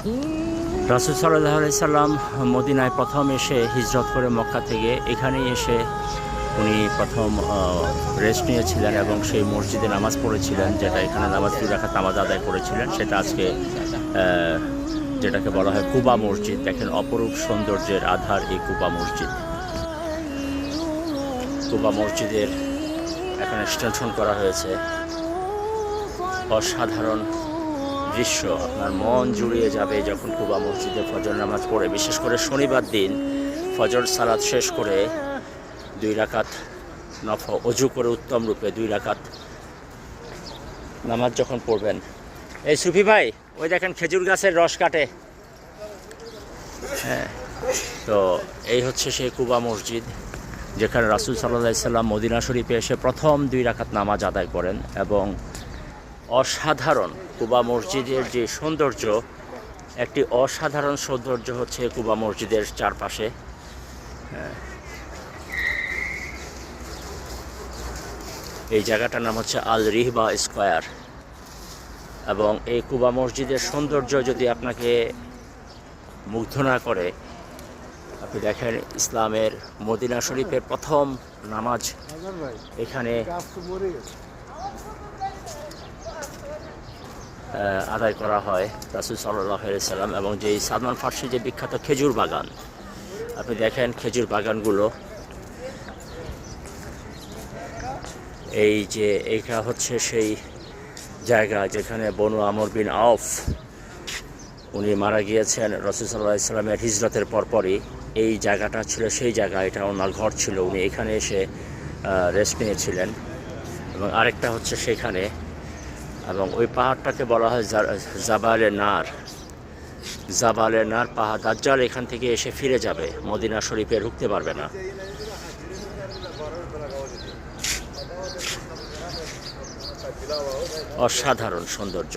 রাসূল সাল্লাল্লাহু আলাইহি সাল্লাম মদিনায় প্রথম এসে হিজরত করে মক্কা থেকে এখানেই এসে উনি প্রথম রেস্ট নিয়েছিলেন এবং সেই মসজিদে নামাজ পড়েছিলেন, যেটা এখানে নামাজ 2 রাকাত নামাজ আদায় করেছিলেন। সেটা আজকে যেটাকে বলা হয় কুবা মসজিদ। দেখেন অপরূপ সৌন্দর্যের আধার এই কুবা মসজিদ। কুবা মসজিদের এখানে এক্সটেনশন করা হয়েছে। অসাধারণ দৃশ্য, আপনার মন জুড়িয়ে যাবে যখন কুবা মসজিদে ফজর নামাজ পড়ে। বিশেষ করে শনিবার দিন ফজর সালাত শেষ করে 2 রাকাত নফল অজু করে উত্তম রূপে 2 রাকাত নামাজ যখন পড়বেন। এই সুফি ভাই, ওই দেখেন খেজুর গাছের রস কাটে। হ্যাঁ, তো এই হচ্ছে সেই কুবা মসজিদ, যেখানে রাসূল সাল্লাল্লাহু আলাইহি সাল্লাম মদিনা শরীফে এসে প্রথম 2 রাকাত নামাজ আদায় করেন। এবং অসাধারণ কুবা মসজিদের যে সৌন্দর্য, একটি অসাধারণ সৌন্দর্য হচ্ছে কুবা মসজিদের চারপাশে। এই জায়গাটার নাম হচ্ছে আল রিহবা স্কয়ার। এবং এই কুবা মসজিদের সৌন্দর্য যদি আপনাকে মুগ্ধ না করে, আপনি দেখেন ইসলামের মদিনা শরীফের প্রথম নামাজ এখানে আদায় করা হয় রাসূল সাল্লাল্লাহু আলাইহি সাল্লাম। এবং যে সালমান ফার্সি যে বিখ্যাত খেজুর বাগান, আপনি দেখেন খেজুর বাগানগুলো। এই যে এইটা হচ্ছে সেই জায়গা যেখানে বনু আমর বিন আওফ উনি মারা গিয়েছেন রাসূল সাল্লাল্লাহু আলাইহি সাল্লামের হিজরতের পরপরই। এই জায়গাটা ছিল সেই জায়গা, এটা ওনার ঘর ছিল, উনি এখানে এসে রেস্ট নিয়েছিলেন। এবং আরেকটা হচ্ছে সেখানে, এবং ওই পাহাড়টাকে বলা হয় জাবালে নার। জাবালে নার পাহাড়। দাজ্জাল এখান থেকে এসে ফিরে যাবে, মদিনা শরীফে ঢুকতে পারবে না। অসাধারণ সৌন্দর্য।